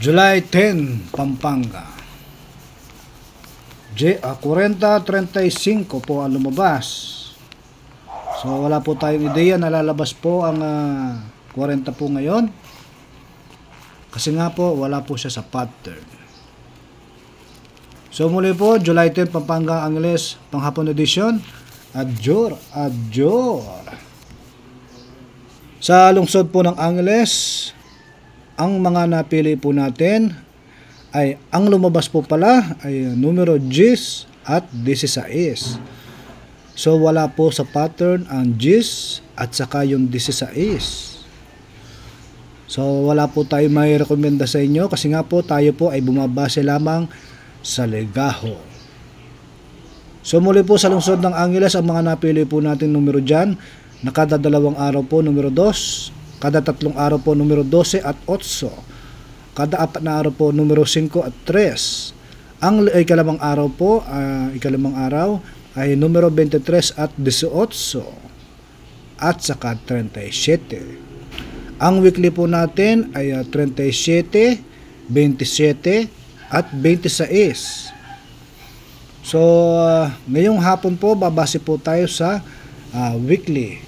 July 10, Pampanga. 40-35 po ang lumabas. So wala po tayong ideya na lalabas po ang 40 po ngayon. Kasi nga po wala po siya sa pattern. So muli po, July 10, Pampanga, Angeles, panghapon edition. Adjor. Sa lungsod po ng Angeles, ang mga napili po natin ay ang lumabas po pala ay numero 10 at 16. So wala po sa pattern ang 10 at saka yung 16. So wala po tayo may rekomenda sa inyo kasi nga po tayo po ay bumabase lamang sa legaho. So muli po sa lungsod ng Angeles, ang mga napili po natin numero dyan, na kada 2 araw po numero 2, kada 3 araw po numero 12 at 8, kada 4 na araw po numero 5 at 3. Ang ikalimang araw po, ay numero 23 at 18 at saka 37. Ang weekly po natin ay 37, 27 at 26. So ngayong hapon po babase po tayo sa weekly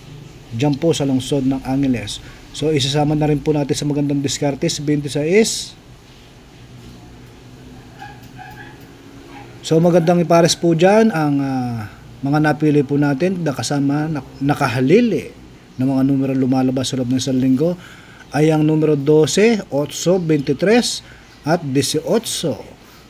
dyan po sa lungsod ng Angeles. So isasama na rin po natin sa magandang diskarte si 26. So magandang ipares po dyan ang mga napili po natin na kasama nakahalili ng mga numero lumalabas sa loob ng isang linggo ay ang numero 12, 8, 23 at 18.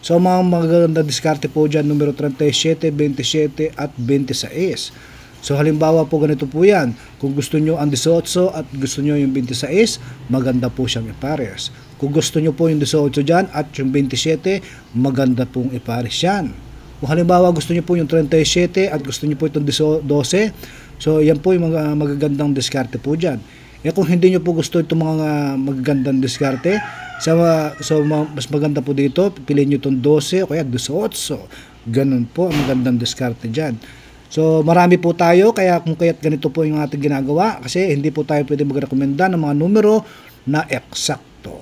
So mga magandang diskarte po dyan numero 37, 27 at 26. So halimbawa po ganito po yan. Kung gusto nyo ang 18 at gusto nyo yung 26, maganda po siyang ipares. Kung gusto nyo po yung 18 dyan at yung 27, maganda pong ipares yan. Kung halimbawa gusto nyo po yung 37 at gusto nyo po itong 12, so yan po yung mga magagandang diskarte po dyan. Kung hindi nyo po gusto itong mga magagandang diskarte, so mas maganda po dito, piliin nyo itong 12 o kaya 18. Ganun po ang magandang diskarte dyan. So marami po tayo, kaya kung kaya't ganito po yung ating ginagawa, kasi hindi po tayo pwede magrekomenda ng mga numero na eksakto.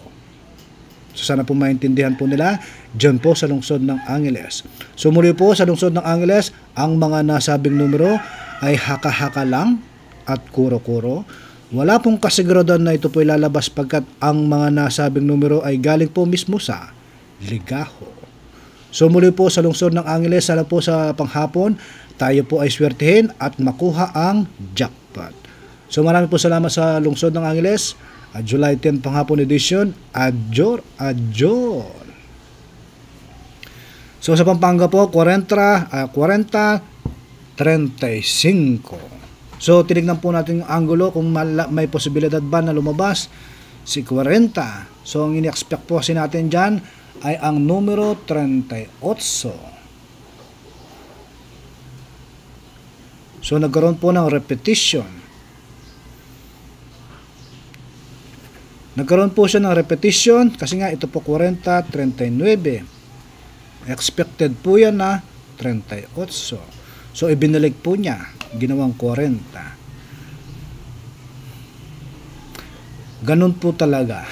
So sana po maintindihan po nila dyan po sa lungsod ng Angeles. So muli po sa lungsod ng Angeles, ang mga nasabing numero ay haka-haka lang at kuro-kuro. Wala pong kasiguraduhan na ito po ilalabas pagkat ang mga nasabing numero ay galing po mismo sa ligaho. So muli po sa lungsod ng Angeles, sana po sa panghapon, tayo po ay swertihin at makuha ang jackpot. So marami po salamat sa lungsod ng Angeles. July 10 panghapon edition. Adjor. So sa Pampanga po, 40-35. So tinignan po natin yung angulo kung may posibilidad ba na lumabas si 40. So ang ini-expect po kasi natin dyan ay ang numero 38. So nagkaroon po ng repetition. Nagkaroon po siya ng repetition kasi nga ito po 40-39. Expected po yan na 38. So ibinalik po niya, ginawang 40. Ganun po talaga.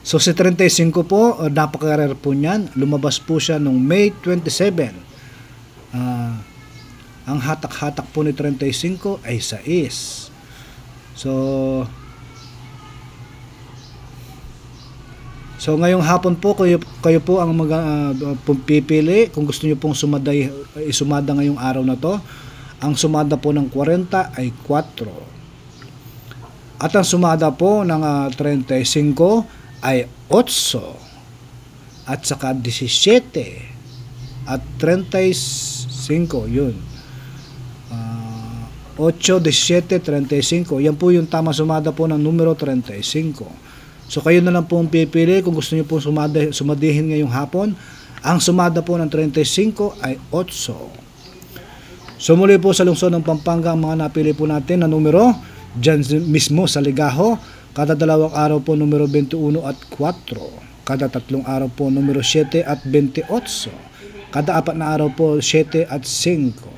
So si 35 po, napaka-rare po niyan. Lumabas po siya noong May 27. Ang hatak-hatak po ni 35 ay 6. So ngayong hapon po kayo po ang pipili kung gusto niyo pong isumada ngayong araw na to. Ang sumada po ng 40 ay 4. At ang sumada po ng 35 ay 8. At saka 17 at 35 yun. 8, 17, 35. Yan po yung tama sumada po ng numero 35. So kayo na lang pong pipili kung gusto niyo pong sumadihin ngayong hapon. Ang sumada po ng 35 ay 8. So muli po sa lungsod ng Pampanga, ang mga napili po natin na numero dyan mismo sa ligaho. Kada 2 araw po numero 21 at 4. Kada 3 araw po numero 7 at 28. Kada 4 na araw po 7 at 5.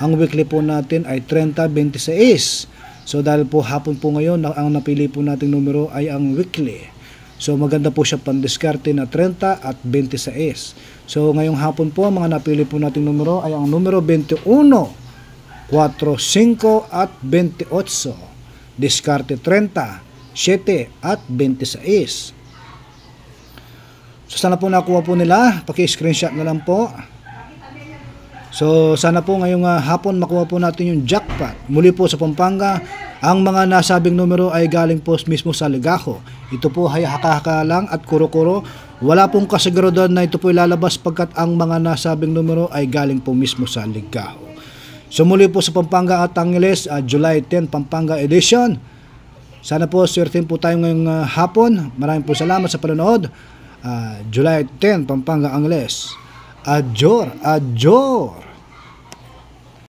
Ang weekly po natin ay 30-26. So dahil po hapon po ngayon, ang napili po nating numero ay ang weekly. So maganda po siya pandiskarte na 30 at 26. So ngayong hapon po, ang mga napili po nating numero ay ang numero 21, 4, 5 at 28. Diskarte 30, 7 at 26. So sana po nakuha po nila, paki-screenshot na lang po. So sana po ngayong hapon makuha po natin yung jackpot. Muli po sa Pampanga, ang mga nasabing numero ay galing po mismo sa Ligajo. Ito po ay haka-haka lang at kuro-kuro. Wala pong kasigurudan na ito po ilalabas pagkat ang mga nasabing numero ay galing po mismo sa Ligajo. So muli po sa Pampanga at Angeles, July 10 Pampanga Edition. Sana po swertein po tayo ngayong hapon. Maraming po salamat sa panonood. July 10 Pampanga Angeles. Adjor, adjor.